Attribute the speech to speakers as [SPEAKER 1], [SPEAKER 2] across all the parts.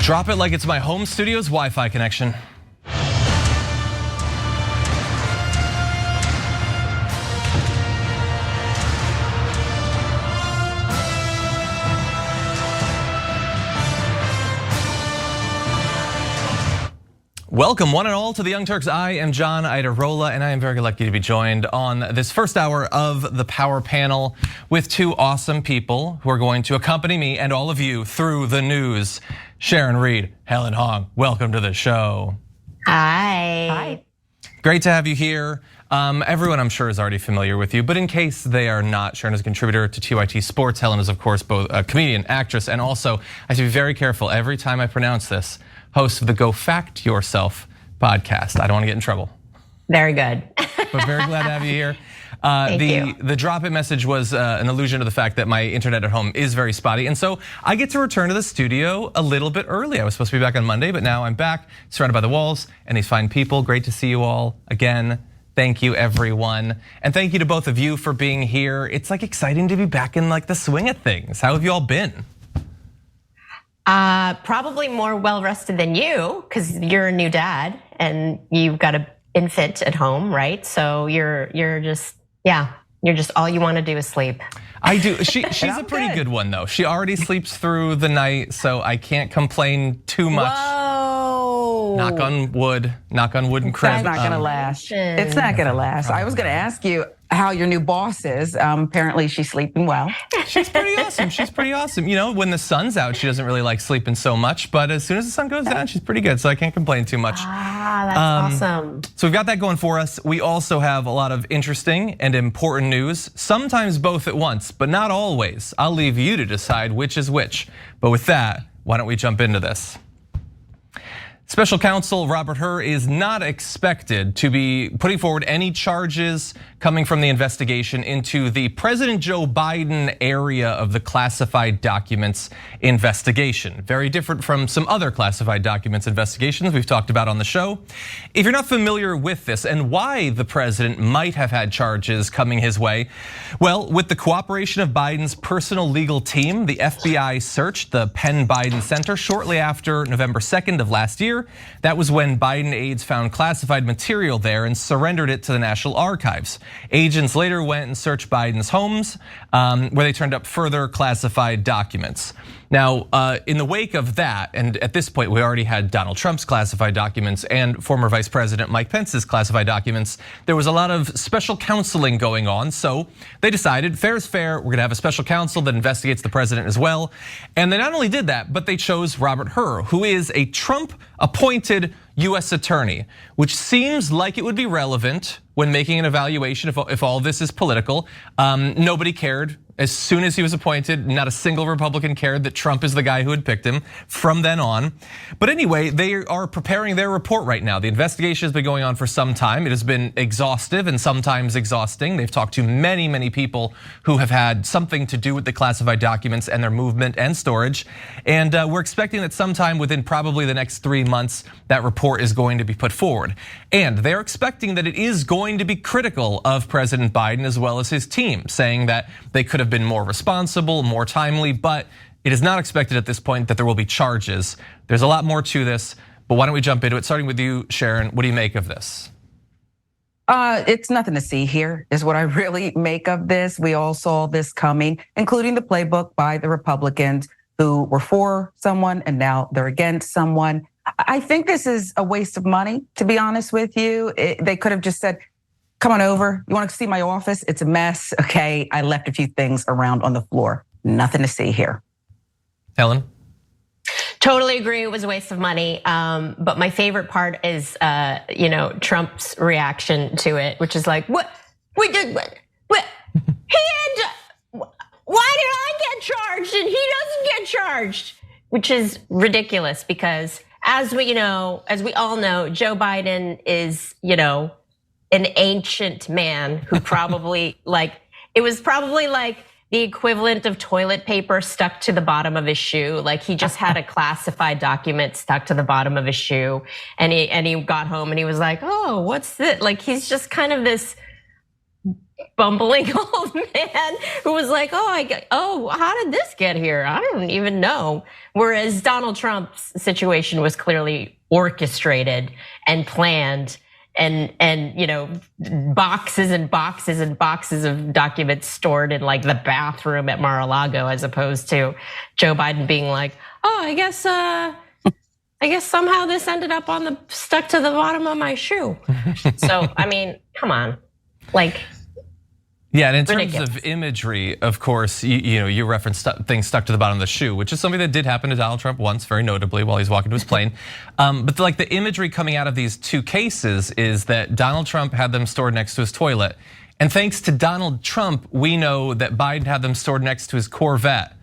[SPEAKER 1] Drop it like it's my home studio's Wi-Fi connection. Welcome one and all to the Young Turks. I am John Iadarola, and I am very lucky to be joined on this first hour of the Power Panel with two awesome people who are going to accompany me and all of you through the news. Sharon Reed, Helen Hong, welcome to the show.
[SPEAKER 2] Hi.
[SPEAKER 3] Hi.
[SPEAKER 1] Great to have you here. Everyone I'm sure is already familiar with you, but in case they are not, Sharon is a contributor to TYT Sports. Helen is of course both a comedian, actress, and also, I have to be very careful every time I pronounce this, host of the Go Fact Yourself podcast. I don't want to get in trouble.
[SPEAKER 2] Very good.
[SPEAKER 1] But very glad to have you here.
[SPEAKER 2] Thank you.
[SPEAKER 1] The drop it message was an allusion to the fact that my internet at home is very spotty. And so I get to return to the studio a little bit early. I was supposed to be back on Monday, but now I'm back surrounded by the walls and these fine people. Great to see you all again. Thank you everyone. And thank you to both of you for being here. It's like exciting to be back in like the swing of things. How have you all been?
[SPEAKER 2] Probably more well-rested than you, because you're a new dad and you've got an infant at home, right? So you're just all you want to do is sleep.
[SPEAKER 1] I do. She's a pretty good one though. She already sleeps through the night, so I can't complain too much.
[SPEAKER 2] Whoa.
[SPEAKER 1] Knock on wood and crib.
[SPEAKER 3] It's not gonna last. It's not gonna last. I was gonna ask you how your new boss is. Apparently she's sleeping well.
[SPEAKER 1] She's pretty awesome. You know, when the sun's out, she doesn't really like sleeping so much, but as soon as the sun goes down, she's pretty good, so I can't complain too much.
[SPEAKER 2] That's awesome.
[SPEAKER 1] So we've got that going for us. We also have a lot of interesting and important news, sometimes both at once, but not always. I'll leave you to decide which is which. But with that, why don't we jump into this? Special counsel Robert Hur is not expected to be putting forward any charges coming from the investigation into the President Joe Biden area of the classified documents investigation. Very different from some other classified documents investigations we've talked about on the show. If you're not familiar with this and why the president might have had charges coming his way, well, with the cooperation of Biden's personal legal team, the FBI searched the Penn Biden Center shortly after November 2nd of last year. That was when Biden aides found classified material there and surrendered it to the National Archives. Agents later went and searched Biden's homes, where they turned up further classified documents. Now, in the wake of that, and at this point we already had Donald Trump's classified documents and former Vice President Mike Pence's classified documents, there was a lot of special counseling going on. So they decided, fair is fair, we're gonna have a special counsel that investigates the president as well. And they not only did that, but they chose Robert Hur, who is a Trump-appointed US attorney, which seems like it would be relevant when making an evaluation if all this is political. Nobody cared. As soon as he was appointed, not a single Republican cared that Trump is the guy who had picked him from then on. But anyway, they are preparing their report right now. The investigation has been going on for some time. It has been exhaustive and sometimes exhausting. They've talked to many people who have had something to do with the classified documents and their movement and storage. And we're expecting that sometime within probably the next 3 months, that report is going to be put forward. And they're expecting that it is going to be critical of President Biden as well as his team, saying that they could have been more responsible, more timely, but it is not expected at this point that there will be charges. There's a lot more to this, but why don't we jump into it? Starting with you, Sharon, what do you make of this?
[SPEAKER 3] It's nothing to see here, is what I really make of this. We all saw this coming, including the playbook by the Republicans who were for someone and now they're against someone. I think this is a waste of money, to be honest with you. They could have just said, come on over. You want to see my office? It's a mess. Okay, I left a few things around on the floor. Nothing to see here.
[SPEAKER 1] Helen?
[SPEAKER 2] Totally agree. It was a waste of money. But my favorite part is, Trump's reaction to it, which is like, what? We did what? Why did I get charged and he doesn't get charged? Which is ridiculous because as we all know, Joe Biden is, an ancient man who probably it was probably like the equivalent of toilet paper stuck to the bottom of his shoe. Like he just had a classified document stuck to the bottom of his shoe, and he got home and he was like, "Oh, what's this?" Like he's just kind of this bumbling old man who was like, how did this get here? I don't even know. Whereas Donald Trump's situation was clearly orchestrated and planned, and boxes and boxes and boxes of documents stored in like the bathroom at Mar-a-Lago, as opposed to Joe Biden being like, I guess somehow this ended up stuck to the bottom of my shoe. So, I mean, come on, like.
[SPEAKER 1] Yeah, and in terms
[SPEAKER 2] ridiculous.
[SPEAKER 1] of imagery, of course, you referenced things stuck to the bottom of the shoe, which is something that did happen to Donald Trump once, very notably, while he's walking to his plane. But like the imagery coming out of these two cases is that Donald Trump had them stored next to his toilet. And thanks to Donald Trump, we know that Biden had them stored next to his Corvette.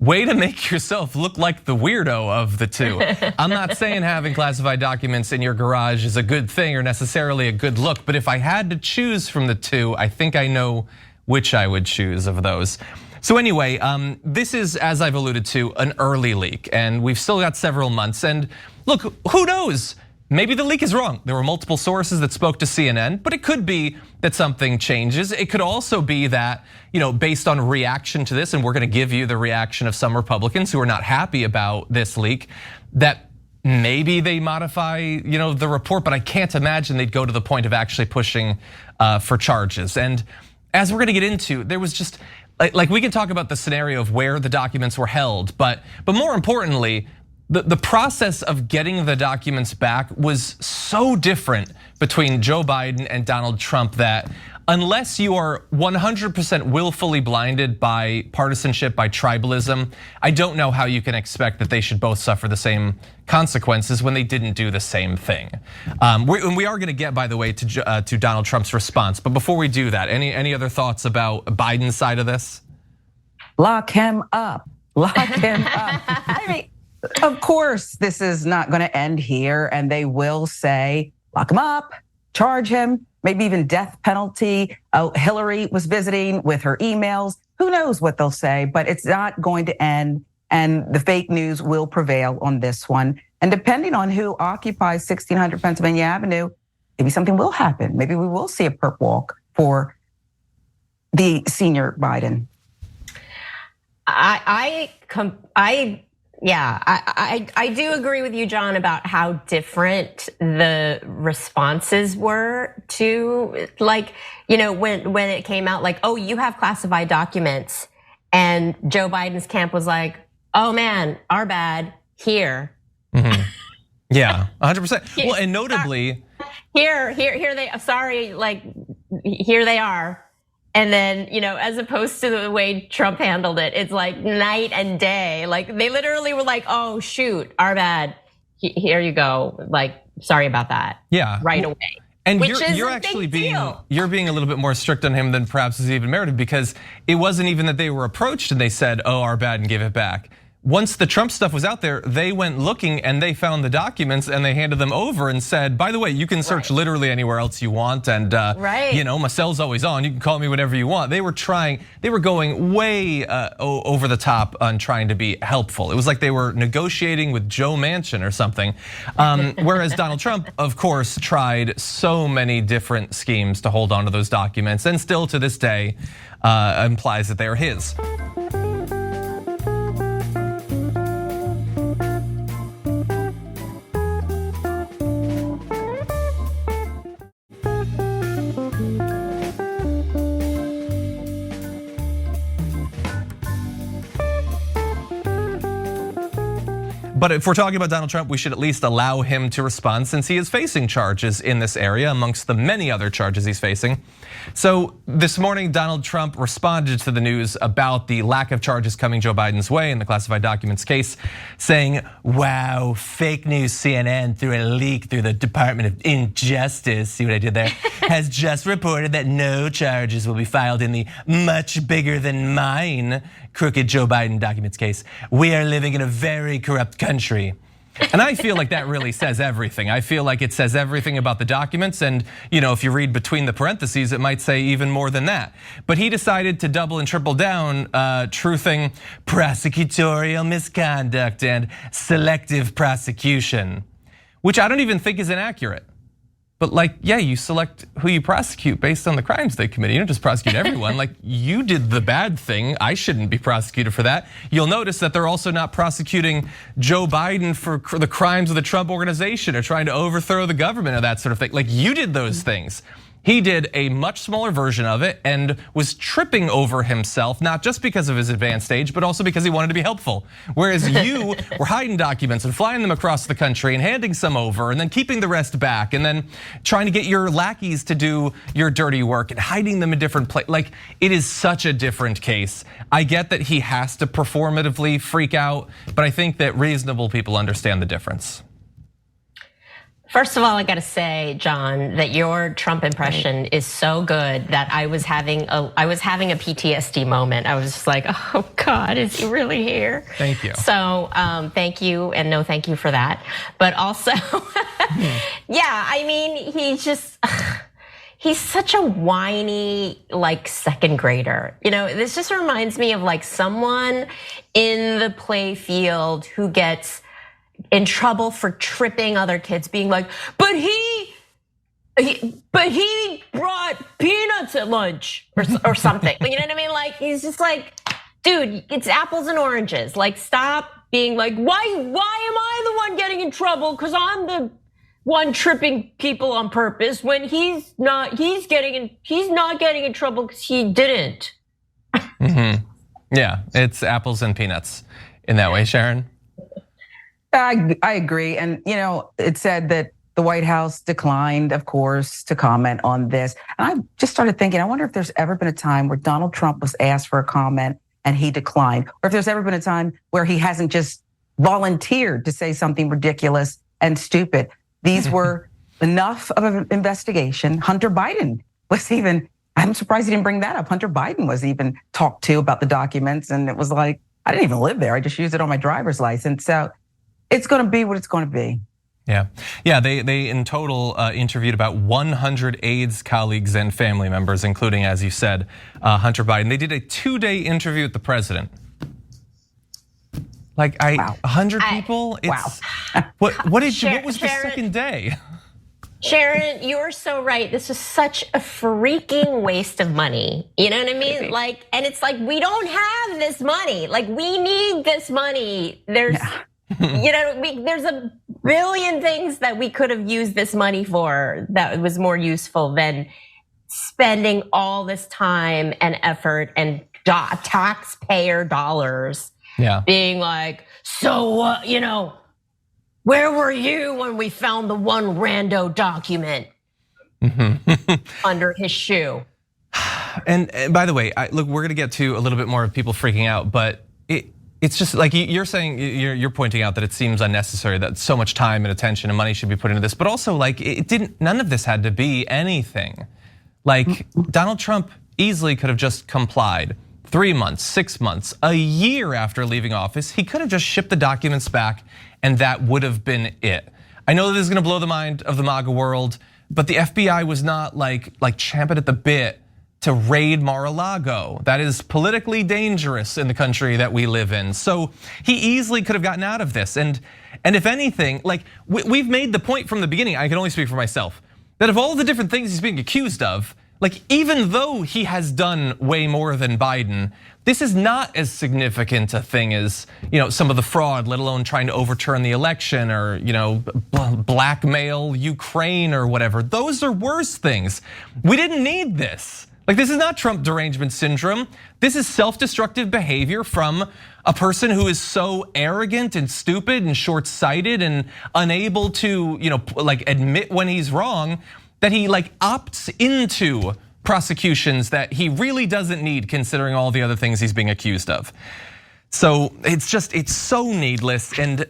[SPEAKER 1] Way to make yourself look like the weirdo of the two. I'm not saying having classified documents in your garage is a good thing or necessarily a good look, but if I had to choose from the two, I think I know which I would choose of those. So anyway, this is, as I've alluded to, an early leak, and we've still got several months. And look, who knows? Maybe the leak is wrong. There were multiple sources that spoke to CNN, but it could be that something changes. It could also be that, based on reaction to this, and we're gonna give you the reaction of some Republicans who are not happy about this leak, that maybe they modify, the report, but I can't imagine they'd go to the point of actually pushing for charges. And as we're gonna get into, there was just, like we can talk about the scenario of where the documents were held, but more importantly, the process of getting the documents back was so different between Joe Biden and Donald Trump that unless you are 100% willfully blinded by partisanship, by tribalism, I don't know how you can expect that they should both suffer the same consequences when they didn't do the same thing. We are gonna get, by the way, to Donald Trump's response. But before we do that, any other thoughts about Biden's side of this?
[SPEAKER 3] Lock him up, lock him up. I mean, of course, this is not going to end here, and they will say, lock him up, charge him, maybe even death penalty. Oh, Hillary was visiting with her emails. Who knows what they'll say, but it's not going to end, and the fake news will prevail on this one. And depending on who occupies 1600 Pennsylvania Avenue, maybe something will happen. Maybe we will see a perp walk for the senior Biden.
[SPEAKER 2] I do agree with you, John, about how different the responses were to, like, when it came out, like, oh, you have classified documents, and Joe Biden's camp was like, oh man, our bad, here.
[SPEAKER 1] Mm-hmm. Yeah, 100%. Well, and notably,
[SPEAKER 2] here they are. And then, as opposed to the way Trump handled it, it's like night and day. Like they literally were like, oh shoot, our bad. Here you go. Like, sorry about that.
[SPEAKER 1] Yeah.
[SPEAKER 2] Right away.
[SPEAKER 1] And you're actually being a little bit more strict on him than perhaps is even merited, because it wasn't even that they were approached and they said, oh, our bad, and gave it back. Once the Trump stuff was out there, they went looking and they found the documents and they handed them over and said, by the way, you can search literally anywhere else you want, and my cell's always on. You can call me whenever you want. They were going way over the top on trying to be helpful. It was like they were negotiating with Joe Manchin or something. Whereas Donald Trump, of course, tried so many different schemes to hold on to those documents, and still to this day implies that they are his. But if we're talking about Donald Trump, we should at least allow him to respond, since he is facing charges in this area amongst the many other charges he's facing. So this morning, Donald Trump responded to the news about the lack of charges coming Joe Biden's way in the classified documents case, saying, wow, fake news CNN through a leak through the Department of Injustice, see what I did there, has just reported that no charges will be filed in the much bigger than mine crooked Joe Biden documents case. We are living in a very corrupt country. And I feel like that really says everything. I feel like it says everything about the documents, and if you read between the parentheses, it might say even more than that. But he decided to double and triple down, truthing prosecutorial misconduct and selective prosecution, which I don't even think is inaccurate. But like, yeah, you select who you prosecute based on the crimes they committed. You don't just prosecute everyone. Like, you did the bad thing. I shouldn't be prosecuted for that. You'll notice that they're also not prosecuting Joe Biden for the crimes of the Trump organization or trying to overthrow the government or that sort of thing. Like, you did those things. He did a much smaller version of it and was tripping over himself, not just because of his advanced age, but also because he wanted to be helpful. Whereas you were hiding documents and flying them across the country and handing some over and then keeping the rest back and then trying to get your lackeys to do your dirty work and hiding them in different places. Like, it is such a different case. I get that he has to performatively freak out, but I think that reasonable people understand the difference.
[SPEAKER 2] First of all, I gotta say, John, that your Trump impression is so good that I was having a PTSD moment. I was just like, oh God, is he really here?
[SPEAKER 1] Thank you.
[SPEAKER 2] So thank you, and no thank you for that. But also, yeah, I mean, he's such a whiny, like, second grader. You know, this just reminds me of like someone in the play field who gets in trouble for tripping other kids, being like, but he brought peanuts at lunch or something. You know what I mean? Like, he's just like, dude, it's apples and oranges. Like, stop being like, why am I the one getting in trouble? Because I'm the one tripping people on purpose when he's not getting in trouble because he didn't.
[SPEAKER 1] Yeah, it's apples and peanuts in that way, Sharon.
[SPEAKER 3] I agree. And it said that the White House declined, of course, to comment on this. And I just started thinking, I wonder if there's ever been a time where Donald Trump was asked for a comment and he declined, or if there's ever been a time where he hasn't just volunteered to say something ridiculous and stupid. These were enough of an investigation. Hunter Biden was even, I'm surprised he didn't bring that up. Hunter Biden was even talked to about the documents. And it was like, I didn't even live there. I just used it on my driver's license. So it's going to be what it's going to be.
[SPEAKER 1] Yeah. They in total interviewed about 100 aides, colleagues, and family members, including, as you said, Hunter Biden. They did a 2-day interview with the president. Like, 100 people. It's, wow. What was the second day?
[SPEAKER 2] Sharon, you're so right. This is such a freaking waste of money. You know what I mean? Like, and it's like, we don't have this money. Like, we need this money. There's there's a billion things that we could have used this money for that was more useful than spending all this time and effort and taxpayer dollars.
[SPEAKER 1] Yeah.
[SPEAKER 2] Being like, so where were you when we found the one rando document under his shoe?
[SPEAKER 1] And by the way, look, we're gonna get to a little bit more of people freaking out, but it's just like you're saying, you're pointing out that it seems unnecessary that so much time and attention and money should be put into this, but also like none of this had to be anything. Like, Donald Trump easily could have just complied. 3 months, 6 months, a year after leaving office, he could have just shipped the documents back and that would have been it. I know that this is gonna blow the mind of the MAGA world, but the FBI was not like champing at the bit to raid Mar-a-Lago. That is politically dangerous in the country that we live in. So he easily could have gotten out of this. And if anything, like, we've made the point from the beginning, I can only speak for myself, that of all the different things he's being accused of, like, even though he has done way more than Biden, this is not as significant a thing as some of the fraud, let alone trying to overturn the election or blackmail Ukraine or whatever. Those are worse things. We didn't need this. Like, this is not Trump derangement syndrome. This is self-destructive behavior from a person who is so arrogant and stupid and short-sighted and unable to, admit when he's wrong, that he opts into prosecutions that he really doesn't need, considering all the other things he's being accused of. So it's so needless. And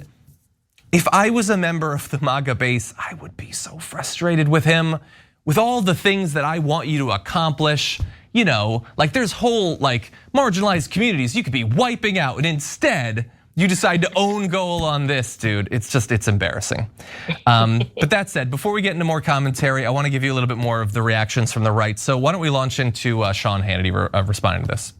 [SPEAKER 1] if I was a member of the MAGA base, I would be so frustrated with him, with all the things that I want you to accomplish. Like, there's whole marginalized communities you could be wiping out, and instead you decide to own goal on this, dude. It's embarrassing. But that said, before we get into more commentary, I want to give you a little bit more of the reactions from the right. So why don't we launch into Sean Hannity responding to this?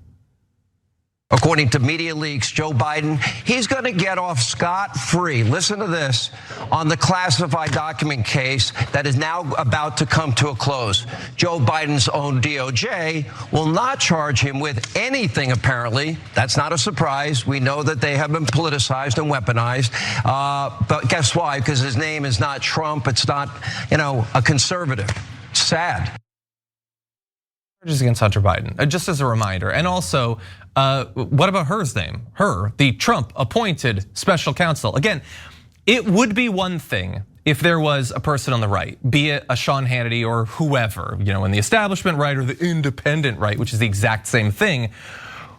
[SPEAKER 4] According to media leaks, Joe Biden, he's going to get off scot-free. Listen to this. On the classified document case that is now about to come to a close, Joe Biden's own DOJ will not charge him with anything, apparently. That's not a surprise. We know that they have been politicized and weaponized. But guess why? Because his name is not Trump. It's not, a conservative. Sad.
[SPEAKER 1] Charges against Hunter Biden, just as a reminder. And also, what about her's name? Her, the Trump appointed special counsel. Again, it would be one thing if there was a person on the right, be it a Sean Hannity or whoever, in the establishment right or the independent right, which is the exact same thing,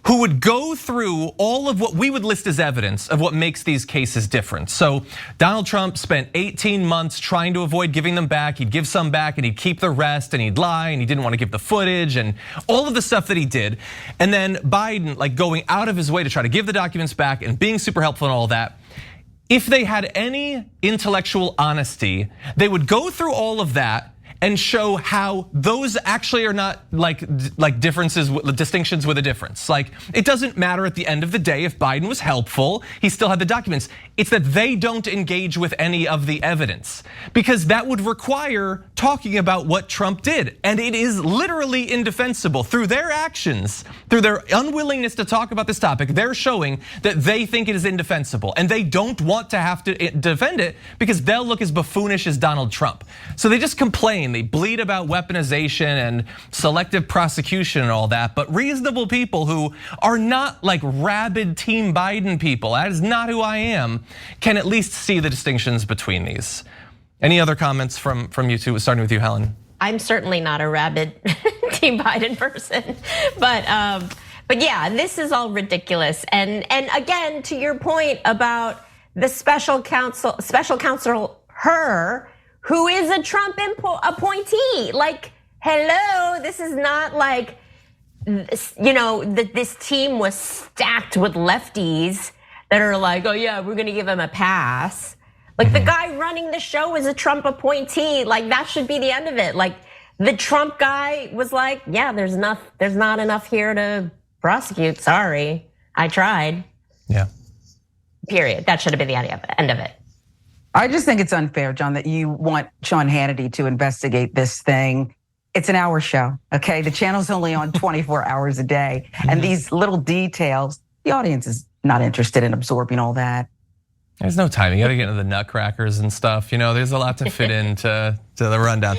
[SPEAKER 1] who would go through all of what we would list as evidence of what makes these cases different. So Donald Trump spent 18 months trying to avoid giving them back. He'd give some back and he'd keep the rest and he'd lie and he didn't want to give the footage and all of the stuff that he did. And then Biden going out of his way to try to give the documents back and being super helpful and all that. If they had any intellectual honesty, they would go through all of that and show how those actually are not like distinctions with a difference. Like, it doesn't matter at the end of the day if Biden was helpful, he still had the documents. It's that they don't engage with any of the evidence because that would require talking about what Trump did. And it is literally indefensible through their actions, through their unwillingness to talk about this topic. They're showing that they think it is indefensible and they don't want to have to defend it because they'll look as buffoonish as Donald Trump. So they just complain. They bleat about weaponization and selective prosecution and all that, but reasonable people who are not like rabid Team Biden people, that is not who I am, can at least see the distinctions between these. Any other comments from you two, starting with you, Helen?
[SPEAKER 2] I'm certainly not a rabid Team Biden person, but yeah, this is all ridiculous. And again, to your point about the special counsel, who is a Trump appointee. Like, hello, this is not like, this team was stacked with lefties that are like, oh yeah, we're gonna give him a pass. Like the guy running the show is a Trump appointee. Like that should be the end of it. Like the Trump guy was like, yeah, there's not enough here to prosecute. Sorry, I tried.
[SPEAKER 1] Yeah.
[SPEAKER 2] Period. That should have been the end of it.
[SPEAKER 3] I just think it's unfair, John, that you want Sean Hannity to investigate this thing. It's an hour show, okay? The channel's only on 24 hours a day. And these little details, the audience is not interested in absorbing all that.
[SPEAKER 1] There's no time. You got to get into the Nutcrackers and stuff. There's a lot to fit into the rundown.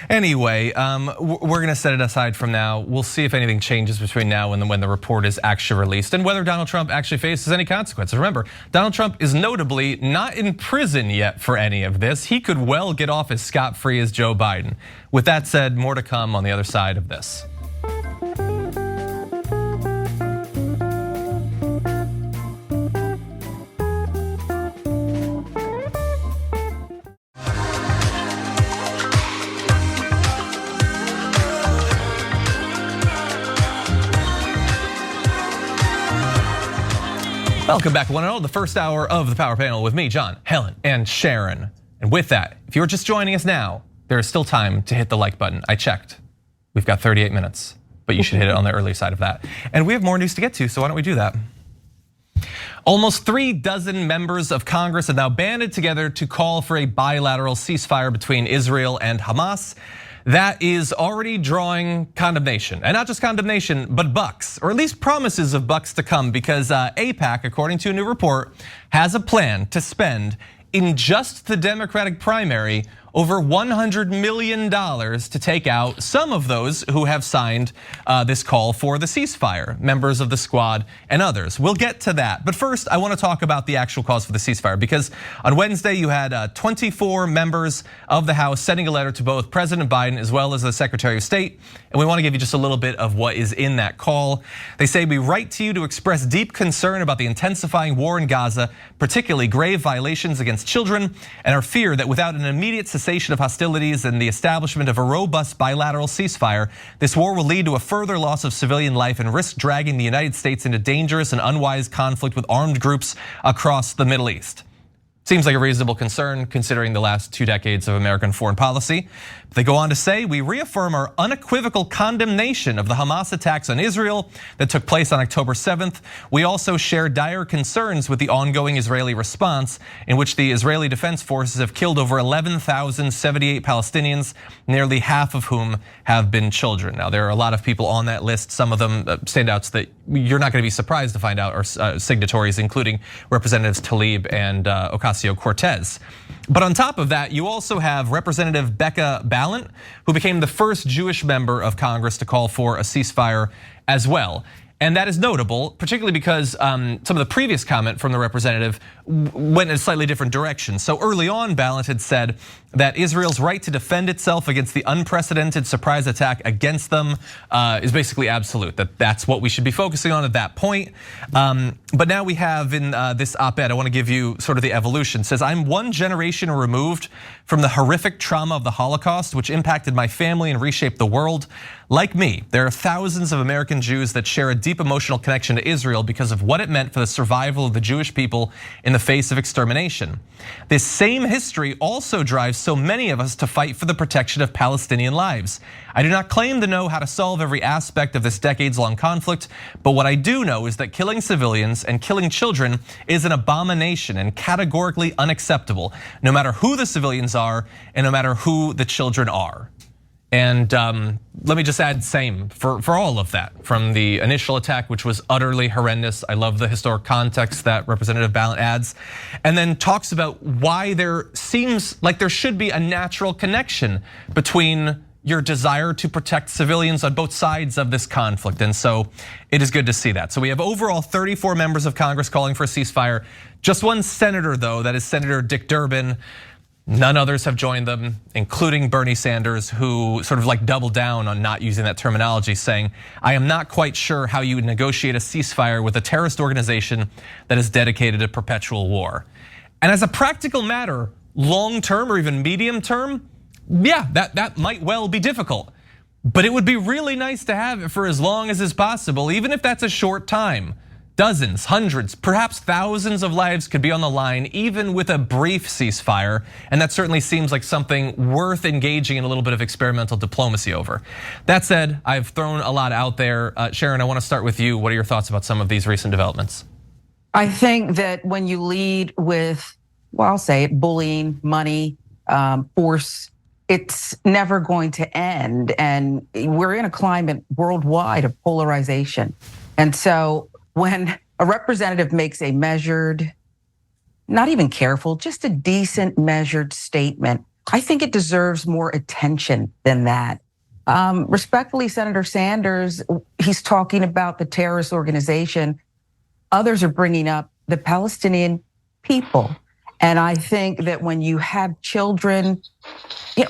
[SPEAKER 1] Anyway, we're gonna set it aside from now. We'll see if anything changes between now and when the report is actually released and whether Donald Trump actually faces any consequences. Remember, Donald Trump is notably not in prison yet for any of this. He could well get off as scot-free as Joe Biden. With that said, more to come on the other side of this. Welcome back, one and all, the first hour of the Power Panel with me, John, Helen, and Sharon. And with that, if you're just joining us now, there is still time to hit the like button. I checked. We've got 38 minutes, but you should hit it on the early side of that. And we have more news to get to, so why don't we do that? Almost 36 members of Congress have now banded together to call for a bilateral ceasefire between Israel and Hamas. That is already drawing condemnation, and not just condemnation, but bucks, or at least promises of bucks to come, because AIPAC, according to a new report, has a plan to spend in just the Democratic primary over $100 million to take out some of those who have signed this call for the ceasefire, members of the squad and others. We'll get to that. But first, I want to talk about the actual cause for the ceasefire, because on Wednesday you had 24 members of the House sending a letter to both President Biden as well as the Secretary of State. And we want to give you just a little bit of what is in that call. They say, we write to you to express deep concern about the intensifying war in Gaza, particularly grave violations against children, and our fear that without an immediate cessation of hostilities and the establishment of a robust bilateral ceasefire, this war will lead to a further loss of civilian life and risk dragging the United States into dangerous and unwise conflict with armed groups across the Middle East. Seems like a reasonable concern considering the last 2 decades of American foreign policy. They go on to say, we reaffirm our unequivocal condemnation of the Hamas attacks on Israel that took place on October 7th. We also share dire concerns with the ongoing Israeli response, in which the Israeli Defense Forces have killed over 11,078 Palestinians, nearly half of whom have been children. Now, there are a lot of people on that list. Some of them standouts that you're not going to be surprised to find out are signatories, including Representatives Tlaib and Ocasio-Cortez. But on top of that, you also have Representative Becca Balint, who became the first Jewish member of Congress to call for a ceasefire as well. And that is notable, particularly because some of the previous comment from the representative went in a slightly different direction. So early on, Balint had said that Israel's right to defend itself against the unprecedented surprise attack against them is basically absolute, that's what we should be focusing on at that point. But now we have in this op-ed, I wanna give you sort of the evolution. It says, I'm 1 generation removed from the horrific trauma of the Holocaust, which impacted my family and reshaped the world. Like me, there are thousands of American Jews that share a deep emotional connection to Israel because of what it meant for the survival of the Jewish people in the face of extermination. This same history also drives so many of us to fight for the protection of Palestinian lives. I do not claim to know how to solve every aspect of this decades-long conflict, but what I do know is that killing civilians and killing children is an abomination and categorically unacceptable, no matter who the civilians are and no matter who the children are. And let me just add same for all of that, from the initial attack, which was utterly horrendous. I love the historic context that Representative Balint adds, and then talks about why there seems like there should be a natural connection between your desire to protect civilians on both sides of this conflict. And so it is good to see that. So we have overall 34 members of Congress calling for a ceasefire. Just 1 senator though, that is Senator Dick Durbin. None others have joined them, including Bernie Sanders, who sort of like doubled down on not using that terminology, saying, I am not quite sure how you would negotiate a ceasefire with a terrorist organization that is dedicated to perpetual war. And as a practical matter, long term or even medium term, yeah, that might well be difficult. But it would be really nice to have it for as long as is possible, even if that's a short time. Dozens, hundreds, perhaps thousands of lives could be on the line, even with a brief ceasefire. And that certainly seems like something worth engaging in a little bit of experimental diplomacy over. That said, I've thrown a lot out there. Sharon, I wanna start with you. What are your thoughts about some of these recent developments?
[SPEAKER 3] I think that when you lead with, well, I'll say it, bullying, money, force, it's never going to end. And we're in a climate worldwide of polarization. And so when a representative makes a measured, not even careful, just a decent measured statement, I think it deserves more attention than that. Respectfully, Senator Sanders, he's talking about the terrorist organization. Others are bringing up the Palestinian people. And I think that when you have children,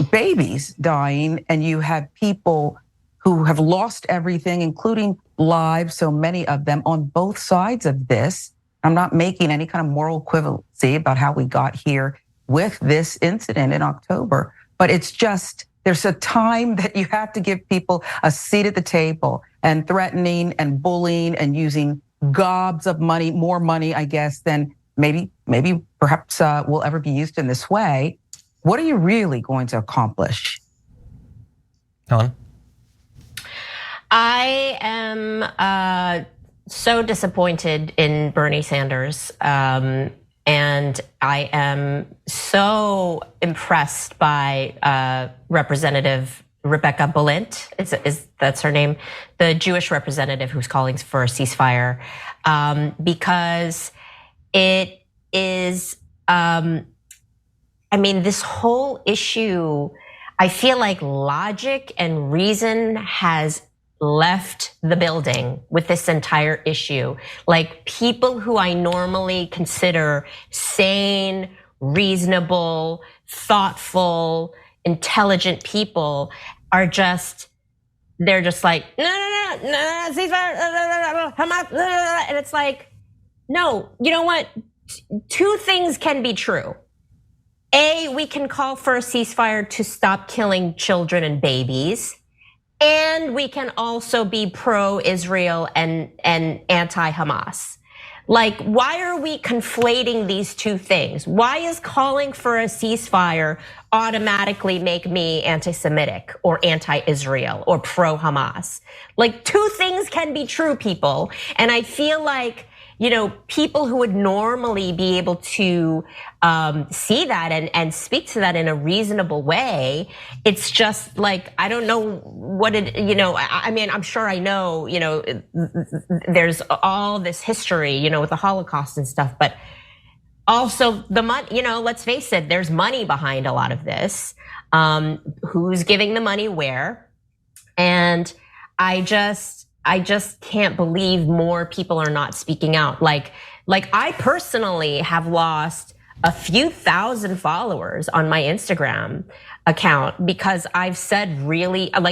[SPEAKER 3] babies dying, and you have people who have lost everything, including lives, so many of them on both sides of this. I'm not making any kind of moral equivalency about how we got here with this incident in October, but it's just, there's a time that you have to give people a seat at the table, and threatening and bullying and using gobs of money, more money, I guess, than maybe perhaps will ever be used in this way. What are you really going to accomplish?
[SPEAKER 1] Helen?
[SPEAKER 2] I am so disappointed in Bernie Sanders, and I am so impressed by Representative Rebecca Balint, that's her name, the Jewish representative who's calling for a ceasefire, because it is, this whole issue, I feel like logic and reason has left the building with this entire issue. Like, people who I normally consider sane, reasonable, thoughtful, intelligent people are they're just like, no, ceasefire, and it's like, no, you know what? 2 things can be true. A, we can call for a ceasefire to stop killing children and babies. And we can also be pro-Israel and anti-Hamas. Like, why are we conflating these two things? Why is calling for a ceasefire automatically make me anti-Semitic or anti-Israel or pro-Hamas? Like, two things can be true, people. And I feel like, people who would normally be able to see that and speak to that in a reasonable way, it's just like, I don't know what it, I mean, I'm sure I know, there's all this history, with the Holocaust and stuff, but also the money, let's face it, there's money behind a lot of this. Who's giving the money where? And I just can't believe more people are not speaking out. Like I personally have lost a few thousand followers on my Instagram account because I've said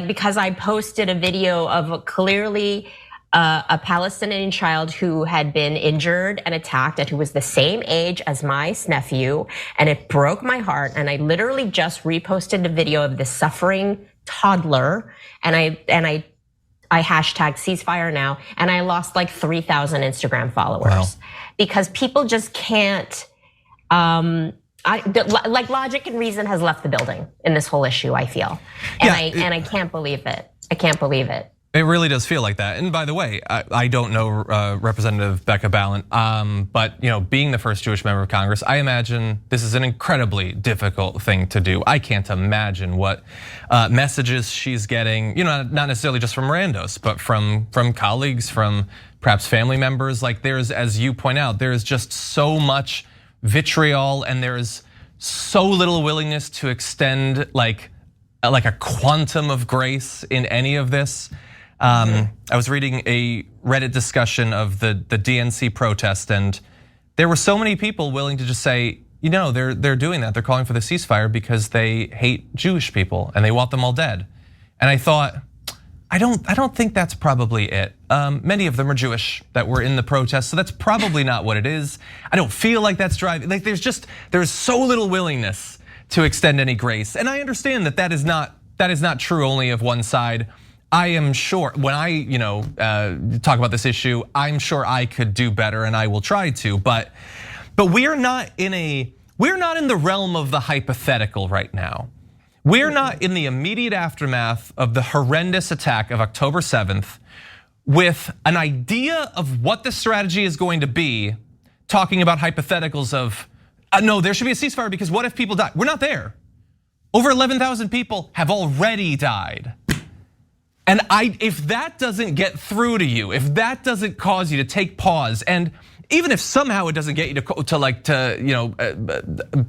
[SPEAKER 2] because I posted a video of clearly a Palestinian child who had been injured and attacked and who was the same age as my nephew, and it broke my heart. And I literally just reposted a video of this suffering toddler, and I hashtag ceasefire now, and I lost like 3,000 Instagram followers because people just can't. Like logic and reason has left the building in this whole issue, I feel, and I can't believe it. I can't believe it.
[SPEAKER 1] It really does feel like that. And by the way, I don't know Representative Becca Balint, but being the first Jewish member of Congress, I imagine this is an incredibly difficult thing to do. I can't imagine what messages she's getting, not necessarily just from randos, but from colleagues, from perhaps family members. Like there's, as you point out, there's just so much vitriol and there's so little willingness to extend like a quantum of grace in any of this. I was reading a Reddit discussion of the DNC protest, and there were so many people willing to just say, they're doing that. They're calling for the ceasefire because they hate Jewish people and they want them all dead. And I thought, I don't think that's probably it. Many of them are Jewish that were in the protest, so that's probably not what it is. I don't feel like that's driving. Like there's so little willingness to extend any grace, and I understand that is not true only of one side. I am sure when I talk about this issue, I'm sure I could do better, and I will try to. But we're not in the realm of the hypothetical right now. We're not in the immediate aftermath of the horrendous attack of October 7th with an idea of what the strategy is going to be, talking about hypotheticals of, no, there should be a ceasefire because what if people die? We're not there. Over 11,000 people have already died. And if that doesn't get through to you, if that doesn't cause you to take pause, and even if somehow it doesn't get you to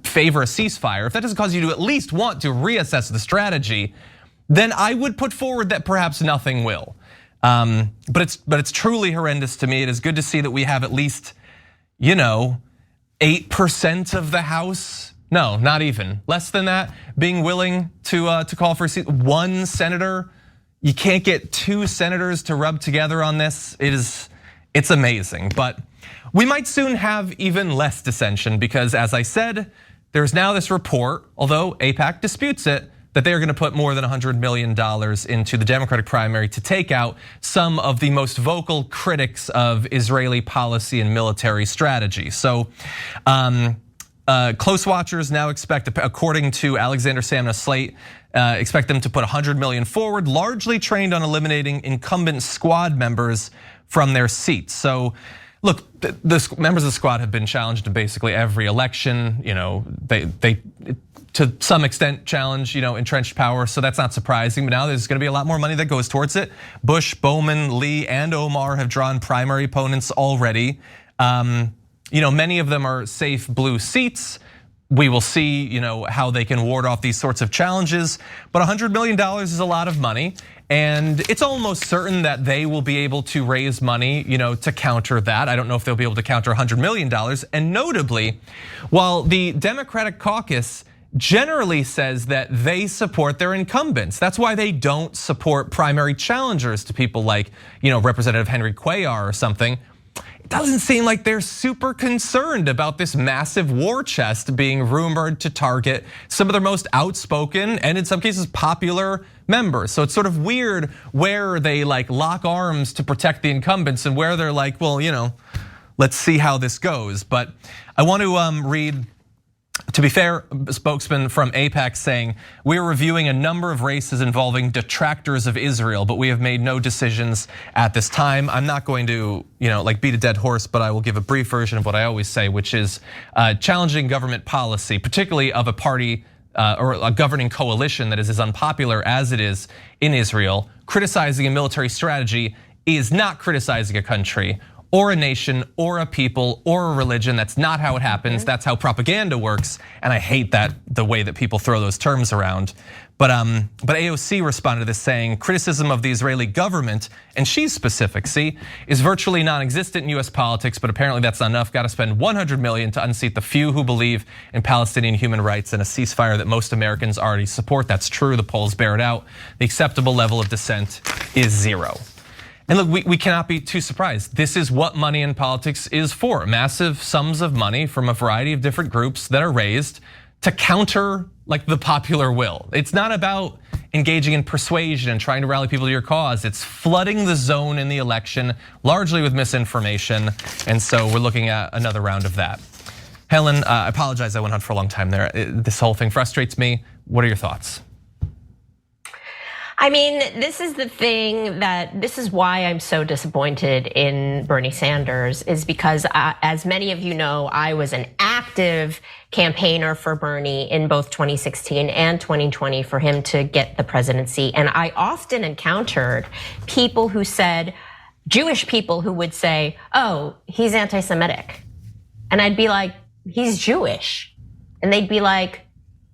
[SPEAKER 1] favor a ceasefire, if that doesn't cause you to at least want to reassess the strategy, then I would put forward that perhaps nothing will. But it's truly horrendous to me. It is good to see that we have at least 8% of the House. No, not even less than that, being willing to call for a ceasefire. One senator. You can't get two senators to rub together on this. It's amazing, but we might soon have even less dissension because, as I said, there's now this report, although AIPAC disputes it, that they are going to put more than $100 million into the Democratic primary to take out some of the most vocal critics of Israeli policy and military strategy. So close watchers now expect, according to Alexander Salmon of Slate, expect them to put $100 million forward, largely trained on eliminating incumbent squad members from their seats. So look, the members of the squad have been challenged in basically every election. They to some extent challenge entrenched power, so that's not surprising. But now there's going to be a lot more money that goes towards it. Bush, Bowman, Lee, and Omar have drawn primary opponents already. Many of them are safe blue seats. We will see, how they can ward off these sorts of challenges. But $100 million is a lot of money, and it's almost certain that they will be able to raise money, to counter that. I don't know if they'll be able to counter $100 million. And notably, while the Democratic caucus generally says that they support their incumbents, that's why they don't support primary challengers to people like, Representative Henry Cuellar or something. It doesn't seem like they're super concerned about this massive war chest being rumored to target some of their most outspoken and in some cases popular members. So it's sort of weird where they lock arms to protect the incumbents and where they're like, well, let's see how this goes. But I want to read, to be fair, a spokesman from AIPAC saying, we are reviewing a number of races involving detractors of Israel, but we have made no decisions at this time. I'm not going to, like beat a dead horse, but I will give a brief version of what I always say, which is challenging government policy, particularly of a party or a governing coalition that is as unpopular as it is in Israel. Criticizing a military strategy is not criticizing a country or a nation or a people or a religion. That's not how it happens. That's how propaganda works. And I hate that, the way that people throw those terms around. But AOC responded to this saying, criticism of the Israeli government, and she's specific, is virtually non-existent in US politics, but apparently that's not enough. Got to spend 100 million to unseat the few who believe in Palestinian human rights and a ceasefire that most Americans already support. That's true, the polls bear it out. The acceptable level of dissent is 0. And look, we cannot be too surprised. This is what money in politics is for. Massive sums of money from a variety of different groups that are raised to counter like the popular will. It's not about engaging in persuasion and trying to rally people to your cause. It's flooding the zone in the election, largely with misinformation. And so we're looking at another round of that. Helen, I apologize, I went on for a long time there. This whole thing frustrates me. What are your thoughts?
[SPEAKER 2] I mean, this is the thing this is why I'm so disappointed in Bernie Sanders, is because as many of you know, I was an active campaigner for Bernie in both 2016 and 2020 for him to get the presidency. And I often encountered people who said, Jewish people who would say, oh, he's anti-Semitic. And I'd be like, he's Jewish. And they'd be like,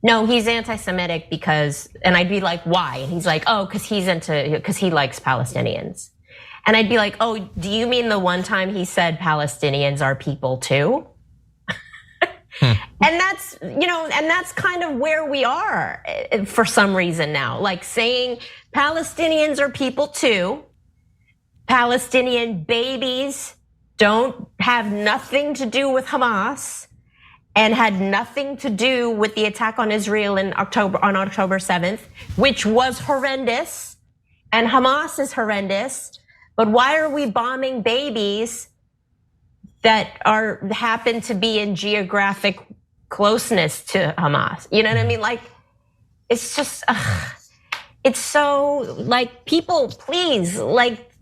[SPEAKER 2] no, he's anti-Semitic because, and I'd be like, why? And he's like, oh, because he likes Palestinians. And I'd be like, oh, do you mean the one time he said Palestinians are people too? And that's, and that's kind of where we are for some reason now, like saying Palestinians are people too. Palestinian babies don't have nothing to do with Hamas and had nothing to do with the attack on Israel on October 7th, which was horrendous, and Hamas is horrendous. But why are we bombing babies that happen to be in geographic closeness to Hamas? You know what I mean? Like, it's just, it's so like, people, please, like,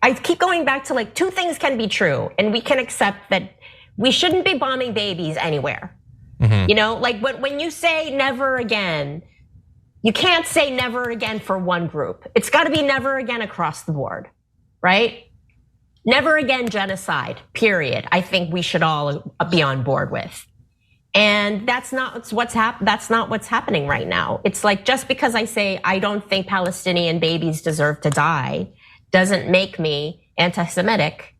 [SPEAKER 2] I keep going back to like, two things can be true, and we can accept that we shouldn't be bombing babies anywhere. Like when you say never again, you can't say never again for one group. It's got to be never again across the board, right? Never again genocide, period. I think we should all be on board with. And that's not what's happening right now. It's like, just because I say I don't think Palestinian babies deserve to die doesn't make me anti-Semitic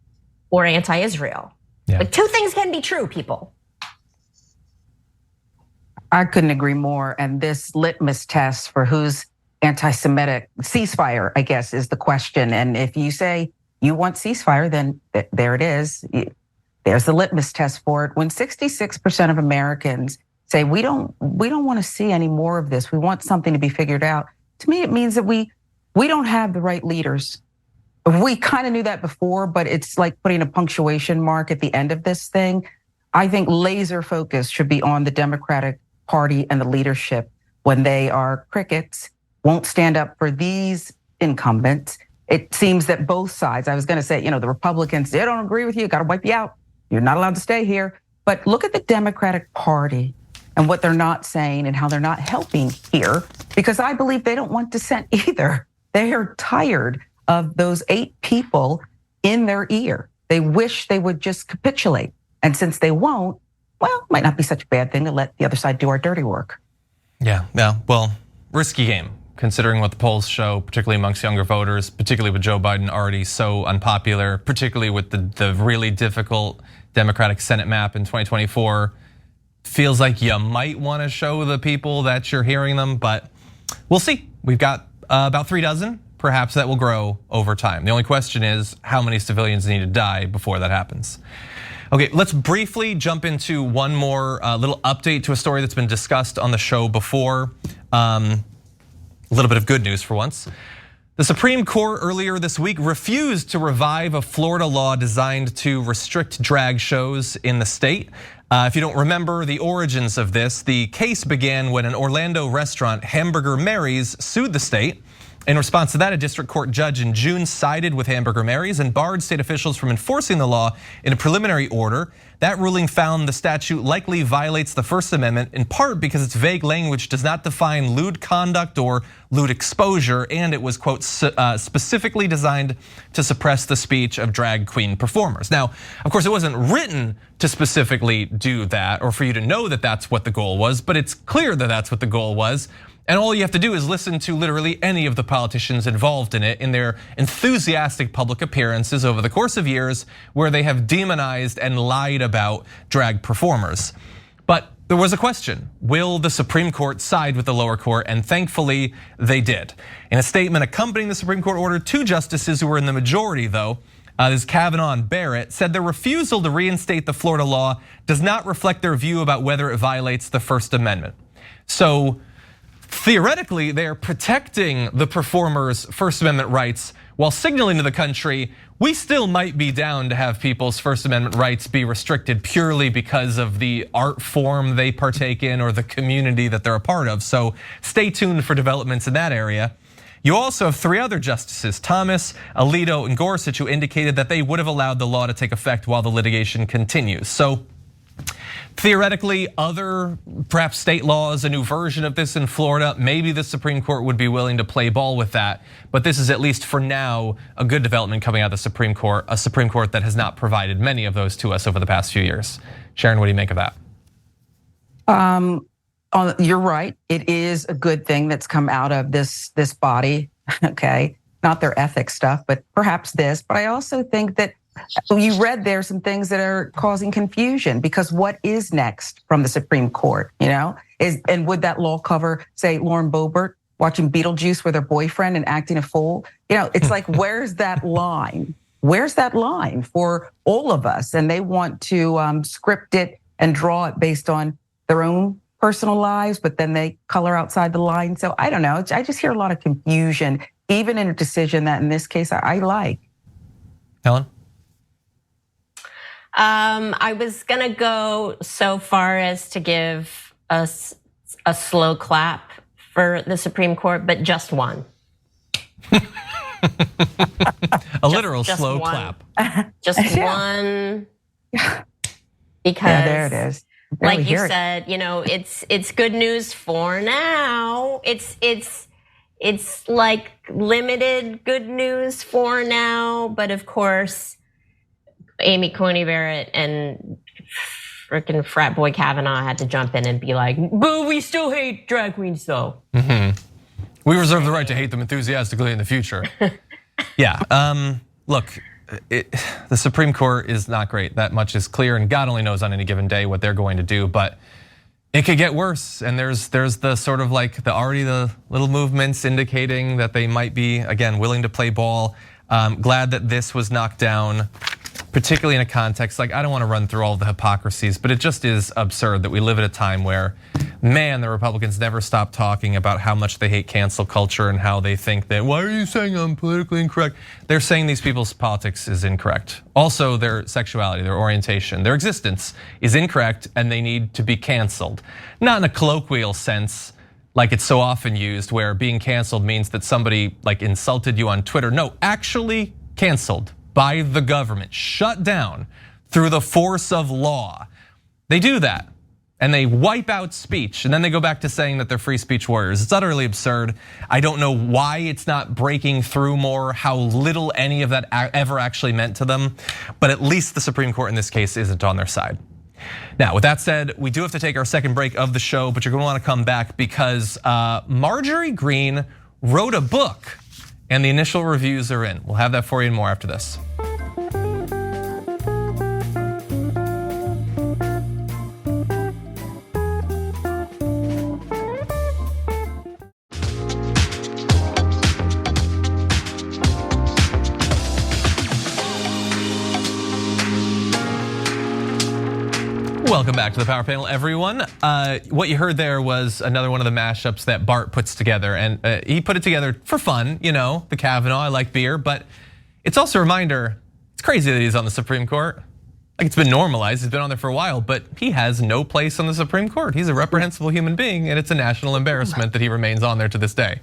[SPEAKER 2] or anti-Israel. Yeah. Like, two things can be true, people.
[SPEAKER 3] I couldn't agree more. And this litmus test for who's anti-Semitic, ceasefire, I guess, is the question. And if you say you want ceasefire, then there it is. There's the litmus test for it. When 66% of Americans say we don't want to see any more of this, we want something to be figured out. To me, it means that we don't have the right leaders. We kind of knew that before, but it's like putting a punctuation mark at the end of this thing. I think laser focus should be on the Democratic Party and the leadership when they are crickets, won't stand up for these incumbents. It seems that both sides, I was going to say, the Republicans, they don't agree with you, got to wipe you out. You're not allowed to stay here. But look at the Democratic Party and what they're not saying and how they're not helping here, because I believe they don't want dissent either. They are tired of those 8 people in their ear. They wish they would just capitulate. And since they won't, well, it might not be such a bad thing to let the other side do our dirty work.
[SPEAKER 1] Yeah, well, risky game, considering what the polls show, particularly amongst younger voters, particularly with Joe Biden already so unpopular, particularly with the really difficult Democratic Senate map in 2024. Feels like you might want to show the people that you're hearing them, but we'll see. We've got about 3 dozen. Perhaps that will grow over time. The only question is how many civilians need to die before that happens. Okay, let's briefly jump into one more little update to a story that's been discussed on the show before. A little bit of good news for once. The Supreme Court earlier this week refused to revive a Florida law designed to restrict drag shows in the state. If you don't remember the origins of this, the case began when an Orlando restaurant, Hamburger Mary's, sued the state. In response to that, a district court judge in June sided with Hamburger Mary's and barred state officials from enforcing the law in a preliminary order. That ruling found the statute likely violates the First Amendment, in part because its vague language does not define lewd conduct or lewd exposure, and it was, quote, specifically designed to suppress the speech of drag queen performers. Now, of course, it wasn't written to specifically do that or for you to know that that's what the goal was, but it's clear that that's what the goal was. And all you have to do is listen to literally any of the politicians involved in it in their enthusiastic public appearances over the course of years where they have demonized and lied about drag performers. But there was a question, will the Supreme Court side with the lower court? And thankfully they did. In a statement accompanying the Supreme Court order, two justices who were in the majority though, this Kavanaugh and Barrett, said their refusal to reinstate the Florida law does not reflect their view about whether it violates the First Amendment. So theoretically, they're protecting the performers' First Amendment rights while signaling to the country, we still might be down to have people's First Amendment rights be restricted purely because of the art form they partake in or the community that they're a part of. So stay tuned for developments in that area. You also have three other justices, Thomas, Alito, and Gorsuch, who indicated that they would have allowed the law to take effect while the litigation continues. So theoretically, other perhaps state laws, a new version of this in Florida, maybe the Supreme Court would be willing to play ball with that. But this is, at least for now, a good development coming out of the Supreme Court, a Supreme Court that has not provided many of those to us over the past few years. Sharon, what do you make of that?
[SPEAKER 3] You're right. It is a good thing that's come out of this body, okay? Not their ethics stuff, but perhaps this. But I also think that you read there some things that are causing confusion, because what is next from the Supreme Court, and would that law cover, say, Lauren Boebert watching Beetlejuice with her boyfriend and acting a fool? It's like, where's that line? Where's that line for all of us? And they want to script it and draw it based on their own personal lives, but then they color outside the line. So I don't know. I just hear a lot of confusion, even in a decision that in this case I like.
[SPEAKER 1] Helen?
[SPEAKER 2] I was gonna go so far as to give us a slow clap for the Supreme Court, but just one.
[SPEAKER 1] A literal slow clap.
[SPEAKER 2] Just one. Because
[SPEAKER 3] there it is.
[SPEAKER 2] Like you said, it's good news for now. It's like limited good news for now, but of course, Amy Coney Barrett and freaking frat boy Kavanaugh had to jump in and be like, "But we still hate drag queens, though."
[SPEAKER 1] We reserve the right to hate them enthusiastically in the future. Yeah. Look. The Supreme Court is not great. That much is clear, and God only knows on any given day what they're going to do. But it could get worse, and there's the sort of like the little movements indicating that they might be, again, willing to play ball. Glad that this was knocked down, particularly in a context like, I don't want to run through all the hypocrisies, but it just is absurd that we live at a time where, man, the Republicans never stop talking about how much they hate cancel culture and how they think that, why are you saying I'm politically incorrect? They're saying these people's politics is incorrect. Also, their sexuality, their orientation, their existence is incorrect, and they need to be canceled. Not in a colloquial sense, like it's so often used, where being canceled means that somebody like insulted you on Twitter. No, actually canceled by the government, shut down through the force of law. They do that, and they wipe out speech, and then they go back to saying that they're free speech warriors. It's utterly absurd. I don't know why it's not breaking through more, how little any of that ever actually meant to them, but at least the Supreme Court in this case isn't on their side. Now, with that said, we do have to take our second break of the show, but you're gonna wanna come back because Marjorie Greene wrote a book, and the initial reviews are in. We'll have that for you and more after this. Welcome Welcome back to the Power Panel, everyone. What you heard there was another one of the mashups that Bart puts together, and he put it together for fun, the Kavanaugh, I like beer, but it's also a reminder, it's crazy that he's on the Supreme Court. Like, it's been normalized, he's been on there for a while, but he has no place on the Supreme Court. He's a reprehensible human being, and it's a national embarrassment that he remains on there to this day.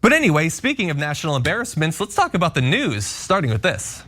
[SPEAKER 1] But anyway, speaking of national embarrassments, let's talk about the news, starting with this.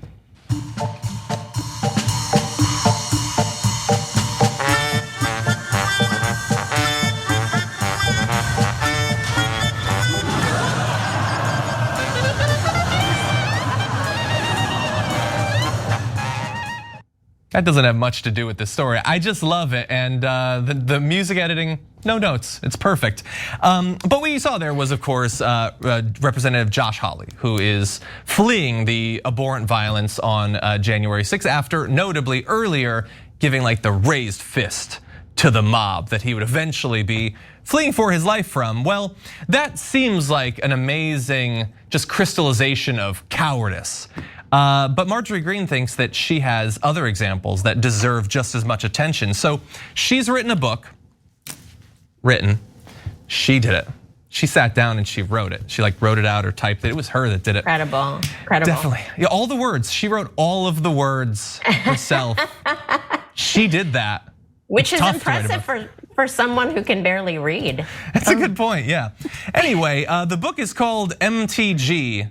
[SPEAKER 1] That doesn't have much to do with this story. I just love it, and the music editing, no notes, it's perfect. But what you saw there was, of course, Representative Josh Hawley, who is fleeing the abhorrent violence on January 6th after notably earlier giving like the raised fist to the mob that he would eventually be fleeing for his life from. Well, that seems like an amazing just crystallization of cowardice. But Marjorie Greene thinks that she has other examples that deserve just as much attention. So she's written a book, she did it. She sat down and she wrote it. She like wrote it out or typed it. It was her that did it.
[SPEAKER 2] Incredible.
[SPEAKER 1] Definitely, yeah, all the words. She wrote all of the words herself. She did that.
[SPEAKER 2] Which is impressive for someone who can barely read.
[SPEAKER 1] That's a good point, yeah. Anyway, the book is called MTG.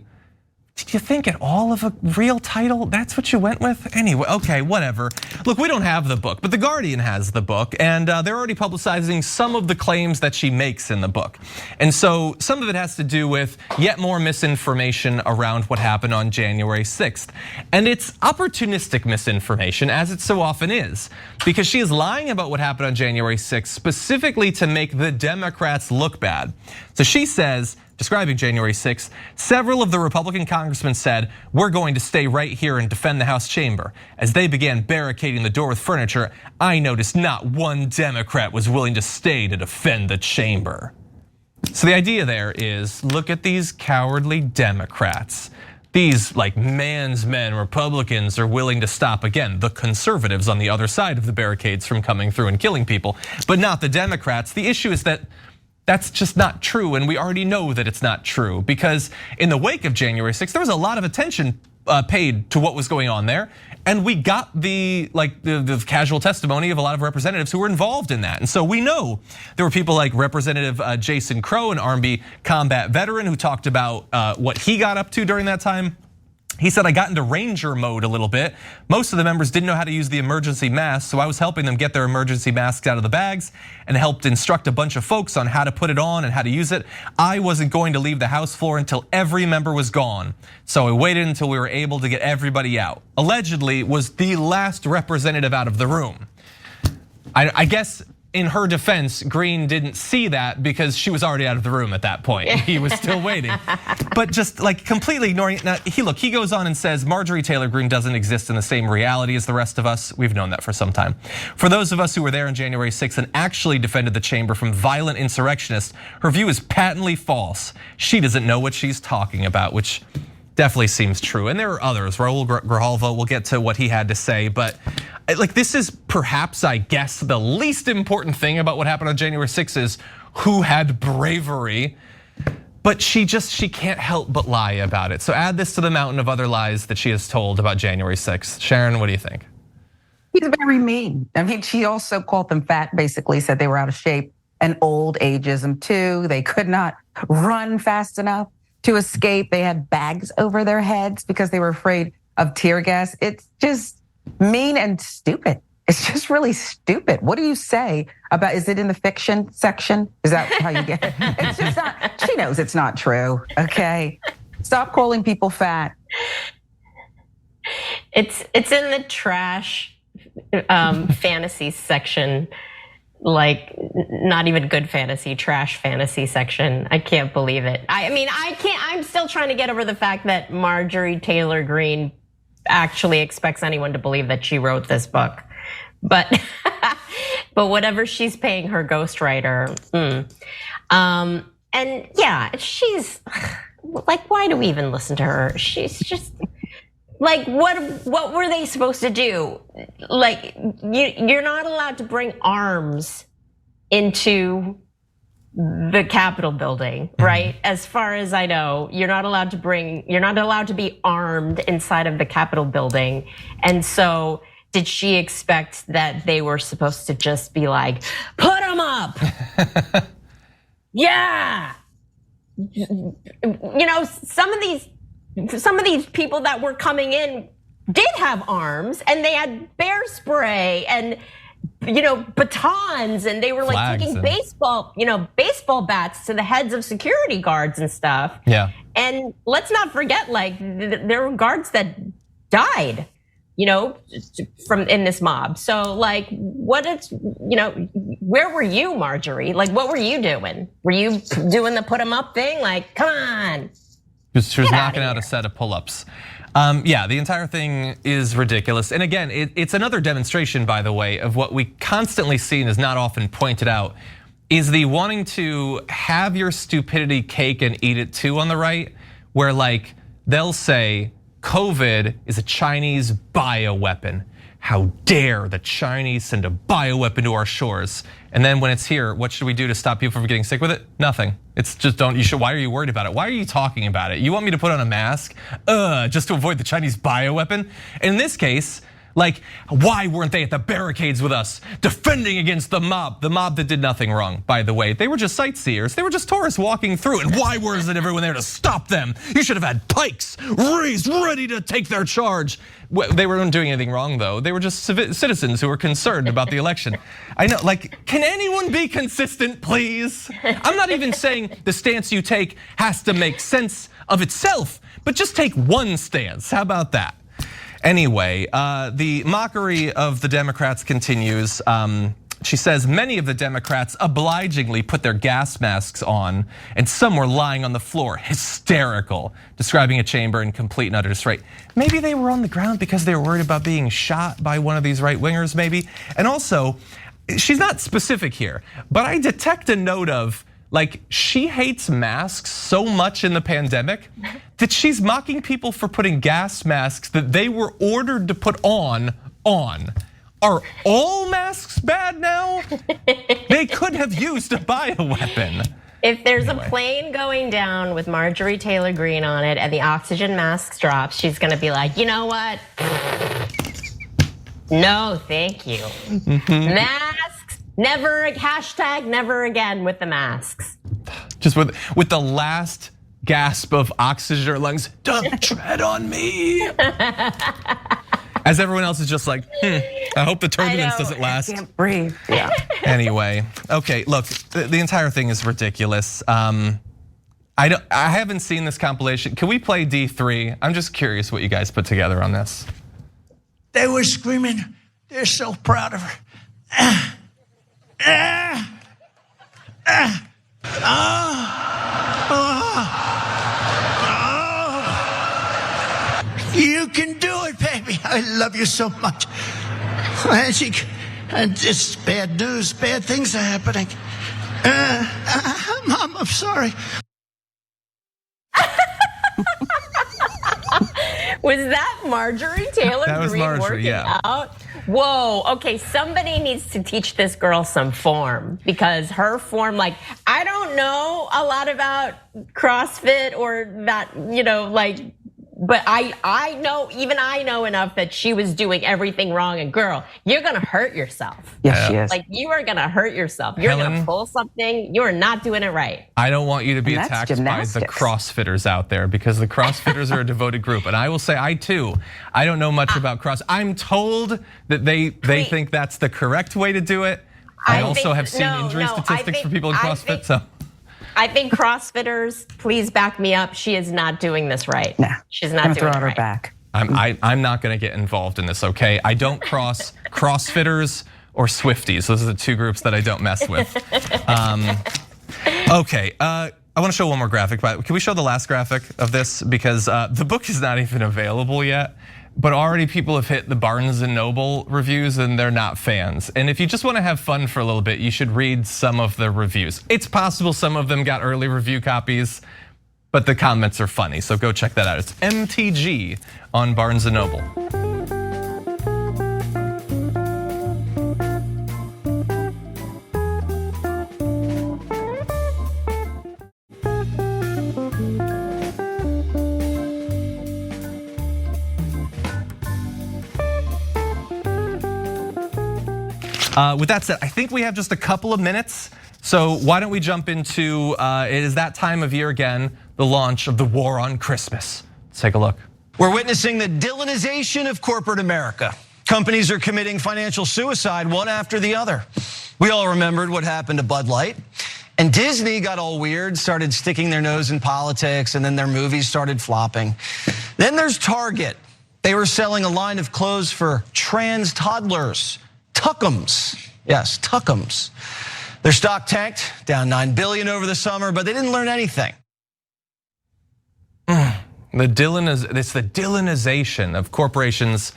[SPEAKER 1] Did you think at all of a real title? That's what you went with? Anyway, okay, whatever. Look, we don't have the book, but The Guardian has the book, and they're already publicizing some of the claims that she makes in the book. And so some of it has to do with yet more misinformation around what happened on January 6th. And it's opportunistic misinformation, as it so often is, because she is lying about what happened on January 6th specifically to make the Democrats look bad. So she says, describing January 6th, several of the Republican congressmen said, "We're going to stay right here and defend the House chamber." As they began barricading the door with furniture, I noticed not one Democrat was willing to stay to defend the chamber. So the idea there is, look at these cowardly Democrats. These like man's men Republicans are willing to stop, again, the conservatives on the other side of the barricades from coming through and killing people, but not the Democrats. The issue is that that's just not true, and we already know that it's not true, because in the wake of January 6th, there was a lot of attention paid to what was going on there, and we got the casual testimony of a lot of representatives who were involved in that. And so we know there were people like Representative Jason Crow, an Army combat veteran, who talked about what he got up to during that time. He said, "I got into ranger mode a little bit. Most of the members didn't know how to use the emergency mask, so I was helping them get their emergency masks out of the bags and helped instruct a bunch of folks on how to put it on and how to use it. I wasn't going to leave the House floor until every member was gone, so I waited until we were able to get everybody out." Allegedly was the last representative out of the room. I guess in her defense, Greene didn't see that because she was already out of the room at that point. He was still waiting. But just like completely ignoring it. Now, he goes on and says, Marjorie Taylor Greene doesn't exist in the same reality as the rest of us. We've known that for some time. For those of us who were there on January 6th and actually defended the chamber from violent insurrectionists, her view is patently false. She doesn't know what she's talking about, which definitely seems true. And there are others. Raul Grijalva, we'll get to what he had to say, but like this is perhaps, I guess, the least important thing about what happened on January 6th is who had bravery, but she can't help but lie about it. So add this to the mountain of other lies that she has told about January 6th. Sharon, what do you think?
[SPEAKER 3] He's very mean. I mean, she also called them fat, basically said they were out of shape, and old ageism too. They could not run fast enough to escape. They had bags over their heads because they were afraid of tear gas. It's just mean and stupid. It's just really stupid. What do you say about, is it in the fiction section? Is that how you get it? It's just not, she knows it's not true, okay? Stop calling people fat.
[SPEAKER 2] It's in the trash fantasy section. Like not even good fantasy, trash fantasy section. I can't believe it. I mean, I'm still trying to get over the fact that Marjorie Taylor Greene actually expects anyone to believe that she wrote this book. But whatever she's paying her ghostwriter. And yeah, she's like, why do we even listen to her? She's just Like, what were they supposed to do? Like, you're not allowed to bring arms into the Capitol building, right? As far as I know, you're not allowed to be armed inside of the Capitol building. And so did she expect that they were supposed to just be like, put them up? Yeah. Some of these people that were coming in did have arms, and they had bear spray and batons, and they were like taking baseball bats to the heads of security guards and stuff.
[SPEAKER 1] Yeah.
[SPEAKER 2] And let's not forget, like, there were guards that died, from in this mob. So like, where were you, Marjorie? Like, what were you doing? Were you doing the put 'em up thing? Like, come on.
[SPEAKER 1] She was knocking out a set of pull-ups. Yeah, the entire thing is ridiculous. And again, it's another demonstration, by the way, of what we constantly see and is not often pointed out, is the wanting to have your stupidity cake and eat it too on the right, where like they'll say COVID is a Chinese bioweapon. How dare the Chinese send a bioweapon to our shores? And then when it's here, what should we do to stop people from getting sick with it? Nothing. It's just why are you worried about it? Why are you talking about it? You want me to put on a mask just to avoid the Chinese bioweapon? In this case, like, why weren't they at the barricades with us defending against the mob? The mob that did nothing wrong, by the way. They were just sightseers. They were just tourists walking through. And why wasn't everyone there to stop them? You should have had pikes raised, ready to take their charge. They weren't doing anything wrong, though. They were just citizens who were concerned about the election. I know, like, can anyone be consistent, please? I'm not even saying the stance you take has to make sense of itself, but just take one stance. How about that? Anyway, the mockery of the Democrats continues. She says many of the Democrats obligingly put their gas masks on, and some were lying on the floor, hysterical, describing a chamber in complete and utter disarray. Maybe they were on the ground because they were worried about being shot by one of these right-wingers, maybe. And also, she's not specific here, but I detect a note of, like, she hates masks so much in the pandemic that she's mocking people for putting gas masks that they were ordered to put on. Are all masks bad now? They could have used a bioweapon.
[SPEAKER 2] If there's a plane going down with Marjorie Taylor Greene on it and the oxygen mask drops, she's gonna be like, you know what? No, thank you. Masks, never, hashtag never again with the masks.
[SPEAKER 1] Just with the last gasp of oxygen in her lungs, don't tread on me. As everyone else is just like, I hope the turbulence doesn't last.
[SPEAKER 3] I can't breathe. Yeah.
[SPEAKER 1] Anyway, okay, look, the entire thing is ridiculous. I haven't seen this compilation. Can we play D3? I'm just curious what you guys put together on this.
[SPEAKER 5] They were screaming, they're so proud of her. You can do it, baby. I love you so much. And it's bad news. Bad things are happening. Mom, I'm sorry.
[SPEAKER 2] Was that Marjorie Taylor
[SPEAKER 1] That was
[SPEAKER 2] Greene
[SPEAKER 1] Marjorie,
[SPEAKER 2] working
[SPEAKER 1] yeah.
[SPEAKER 2] out? Whoa, okay, somebody needs to teach this girl some form, because her form, like, I don't know a lot about CrossFit or that, like, but I know, even I know enough that she was doing everything wrong. And girl, you're gonna hurt yourself.
[SPEAKER 3] Yes, she is.
[SPEAKER 2] Like, you are gonna hurt yourself. You're
[SPEAKER 1] Helen,
[SPEAKER 2] gonna pull something. You are not doing it right.
[SPEAKER 1] I don't want you to be
[SPEAKER 3] And
[SPEAKER 1] attacked
[SPEAKER 3] that's
[SPEAKER 1] by the
[SPEAKER 3] gymnastics.
[SPEAKER 1] CrossFitters out there, because the CrossFitters are a devoted group. And I will say, I don't know much about CrossFit. I'm told that they think that's the correct way to do it. I also have seen injury statistics for people in CrossFit, so.
[SPEAKER 2] I think CrossFitters, please back me up. She is not doing this right.
[SPEAKER 3] Nah,
[SPEAKER 2] she's not doing
[SPEAKER 3] throw
[SPEAKER 2] it
[SPEAKER 3] her
[SPEAKER 2] right.
[SPEAKER 3] back.
[SPEAKER 1] I'm not gonna get involved in this, okay? I don't cross CrossFitters or Swifties. Those are the two groups that I don't mess with. Okay, I wanna show one more graphic, but can we show the last graphic of this? Because the book is not even available yet, but already people have hit the Barnes and Noble reviews and they're not fans. And if you just wanna have fun for a little bit, you should read some of the reviews. It's possible some of them got early review copies. but the comments are funny. So go check that out. It's MTG on Barnes & Noble. With that said, I think we have just a couple of minutes. So why don't we jump into, it is that time of year again, the launch of the war on Christmas. Let's take a look.
[SPEAKER 6] We're witnessing the Dylanization of corporate America. Companies are committing financial suicide one after the other. We all remembered what happened to Bud Light. And Disney got all weird, started sticking their nose in politics, and then their movies started flopping. Then there's Target. They were selling a line of clothes for trans toddlers. Tuckums, yes, Tuckums. Their stock tanked, down 9 billion over the summer, but they didn't learn anything.
[SPEAKER 1] It's the Dylanization of corporations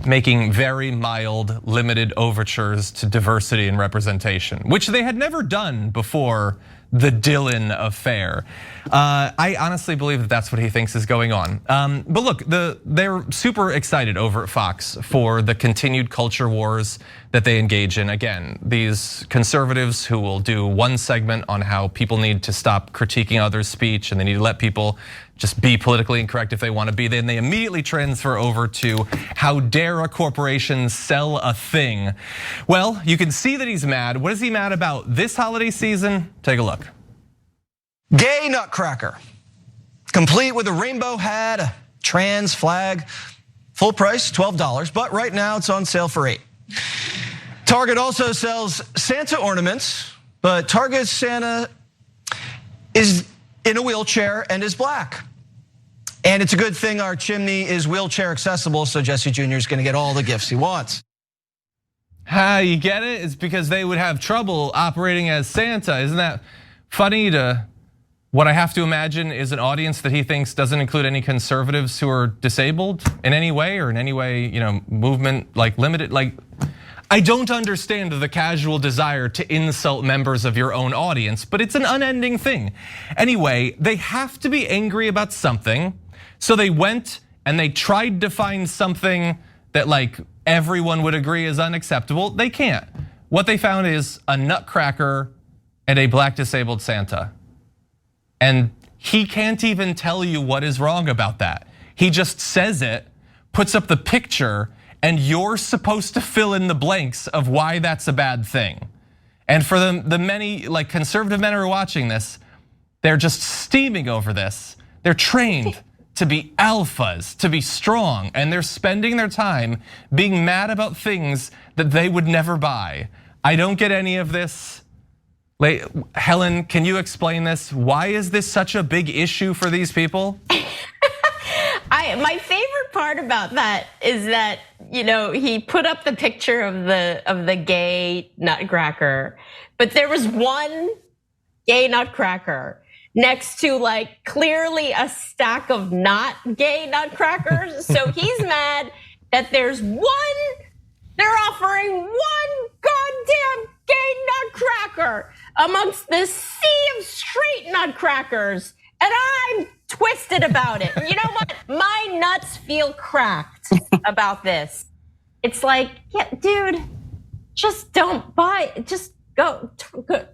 [SPEAKER 1] making very mild, limited overtures to diversity and representation, which they had never done before the Dylan affair. I honestly believe that that's what he thinks is going on. But look, they're super excited over at Fox for the continued culture wars that they engage in. Again, these conservatives who will do one segment on how people need to stop critiquing others' speech and they need to let people just be politically incorrect if they want to be. Then they immediately transfer over to how dare a corporation sell a thing. Well, you can see that he's mad. What is he mad about this holiday season? Take a look.
[SPEAKER 6] Gay Nutcracker, complete with a rainbow hat, a trans flag, full price, $12, but right now it's on sale for $8. Target also sells Santa ornaments, but Target's Santa is in a wheelchair and is black. And it's a good thing our chimney is wheelchair accessible, so Jesse Jr. is gonna get all the gifts he wants.
[SPEAKER 1] You get it? It's because they would have trouble operating as Santa. Isn't that funny to what I have to imagine is an audience that he thinks doesn't include any conservatives who are disabled in any way or in any way, movement like limited, like I don't understand the casual desire to insult members of your own audience, but it's an unending thing. Anyway, they have to be angry about something. So they went and they tried to find something that like everyone would agree is unacceptable. They can't. What they found is a nutcracker and a black disabled Santa. And he can't even tell you what is wrong about that. He just says it, puts up the picture, and you're supposed to fill in the blanks of why that's a bad thing. And for the many like conservative men who are watching this, they're just steaming over this. They're trained to be alphas, to be strong, and they're spending their time being mad about things that they would never buy. I don't get any of this. Helen, can you explain this? Why is this such a big issue for these people?
[SPEAKER 2] My favorite part about that is that he put up the picture of the gay nutcracker, but there was one gay nutcracker next to like clearly a stack of not gay nutcrackers. So he's mad that they're offering one goddamn gay nutcracker amongst this sea of straight nutcrackers. And I'm twisted about it. You know what? My nuts feel cracked about this. It's like, yeah, dude, just don't buy, just go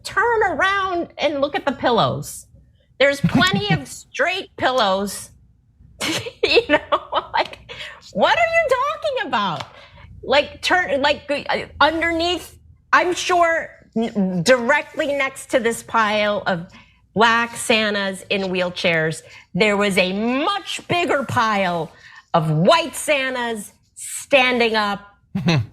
[SPEAKER 2] turn around and look at the pillows. There's plenty of straight pillows. Like, what are you talking about? Like underneath, I'm sure directly next to this pile of black Santas in wheelchairs, there was a much bigger pile of white Santas standing up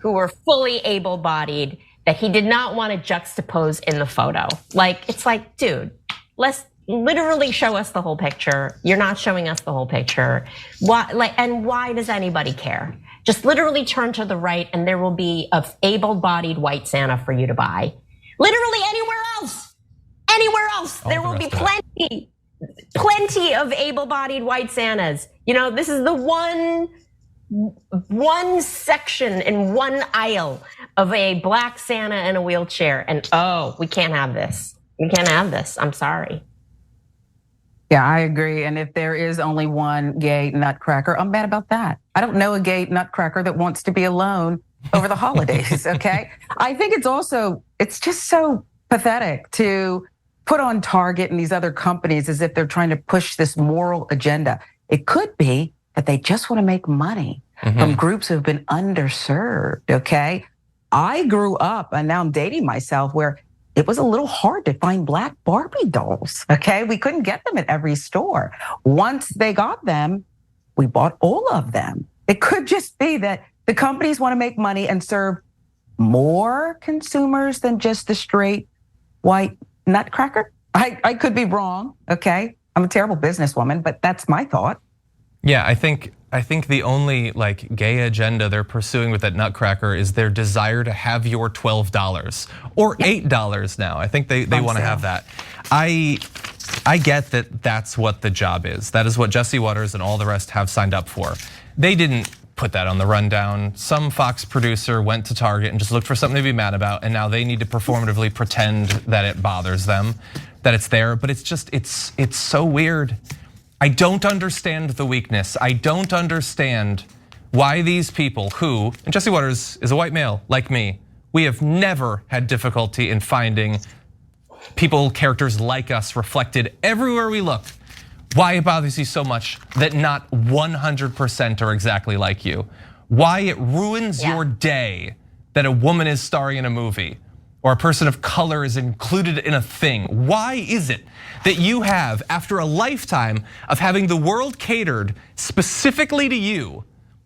[SPEAKER 2] who were fully able-bodied that he did not want to juxtapose in the photo. Like, it's like, dude, let's literally show us the whole picture. You're not showing us the whole picture. And why does anybody care? Just literally turn to the right and there will be an able-bodied white Santa for you to buy. Literally anywhere else. Anywhere else, there will be plenty of able-bodied white Santas. This is the one section in one aisle of a black Santa in a wheelchair. And we can't have this. We can't have this. I'm sorry.
[SPEAKER 3] Yeah, I agree. And if there is only one gay nutcracker, I'm mad about that. I don't know a gay nutcracker that wants to be alone over the holidays, okay? I think it's just so pathetic to put on Target and these other companies as if they're trying to push this moral agenda. It could be that they just want to make money from groups who have been underserved, okay? I grew up, and now I'm dating myself, where it was a little hard to find Black Barbie dolls, okay? We couldn't get them at every store. Once they got them, we bought all of them. It could just be that the companies want to make money and serve more consumers than just the straight white nutcracker. I could be wrong, okay? I'm a terrible businesswoman, but that's my thought.
[SPEAKER 1] Yeah, I think the only like gay agenda they're pursuing with that nutcracker is their desire to have your $12 or $8 now. I think they want to have that. I get that that's what the job is. That is what Jesse Waters and all the rest have signed up for. They didn't put that on the rundown. Some Fox producer went to Target and just looked for something to be mad about, and now they need to performatively pretend that it bothers them, that it's there. But it's so weird. I don't understand the weakness. I don't understand why these people who, and Jesse Waters is a white male like me, we have never had difficulty in finding people, characters like us reflected everywhere we look. Why it bothers you so much that not 100% are exactly like you. Why it ruins your day that a woman is starring in a movie or a person of color is included in a thing. Why is it that you have, after a lifetime of having the world catered specifically to you,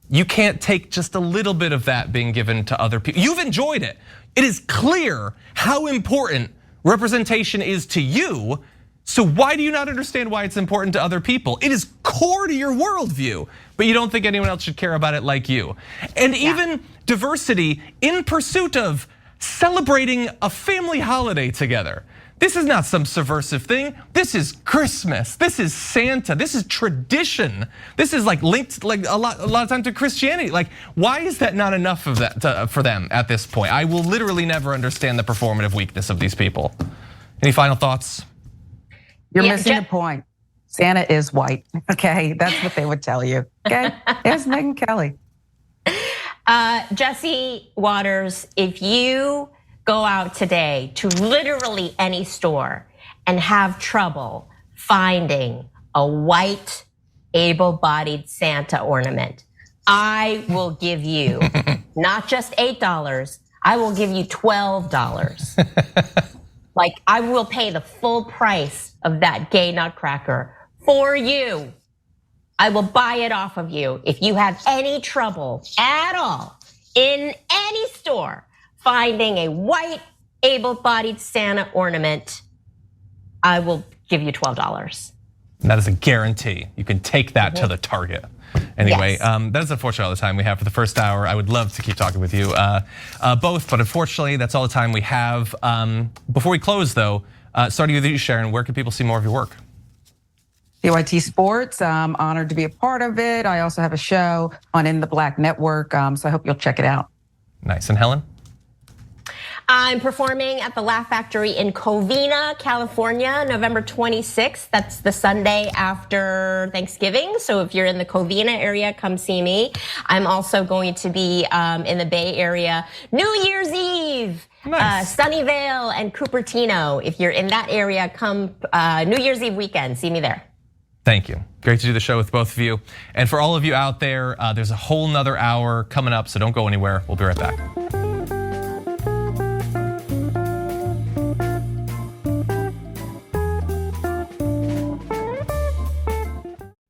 [SPEAKER 1] you can't take just a little bit of that being given to other people? You've enjoyed it. It is clear how important representation is to you. So why do you not understand why it's important to other people? It is core to your worldview, but you don't think anyone else should care about it like you. And even diversity in pursuit of celebrating a family holiday together. This is not some subversive thing. This is Christmas. This is Santa. This is tradition. This is like linked like a lot of time to Christianity. Like, why is that not enough of that for them at this point? I will literally never understand the performative weakness of these people. Any final thoughts?
[SPEAKER 3] You're missing the point. Santa is white, okay? That's what they would tell you, okay? Yes, Megyn Kelly.
[SPEAKER 2] Jesse Waters, if you go out today to literally any store and have trouble finding a white, able-bodied Santa ornament, I will give you not just $8, I will give you $12. Like, I will pay the full price of that gay nutcracker for you. I will buy it off of you. If you have any trouble at all in any store finding a white, able-bodied Santa ornament, I will give you $12.
[SPEAKER 1] And that is a guarantee. You can take that to the Target. Anyway, that is unfortunately all the time we have for the first hour. I would love to keep talking with you both, but unfortunately that's all the time we have. Before we close though, starting with you, Sharon, where can people see more of your work?
[SPEAKER 3] PYT Sports, I'm honored to be a part of it. I also have a show on In the Black Network, so I hope you'll check it out.
[SPEAKER 1] Nice, and Helen?
[SPEAKER 2] I'm performing at the Laugh Factory in Covina, California, November 26th. That's the Sunday after Thanksgiving. So if you're in the Covina area, come see me. I'm also going to be in the Bay Area New Year's Eve. Nice. Sunnyvale and Cupertino. If you're in that area, come New Year's Eve weekend, see me there.
[SPEAKER 1] Thank you. Great to do the show with both of you. And for all of you out there, there's a whole nother hour coming up, so don't go anywhere. We'll be right back.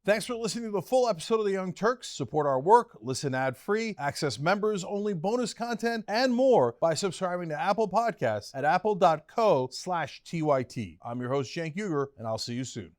[SPEAKER 7] Thanks for listening to the full episode of The Young Turks. Support our work, listen ad-free, access members-only bonus content, and more by subscribing to Apple Podcasts at apple.co/TYT. I'm your host, Cenk Uygur, and I'll see you soon.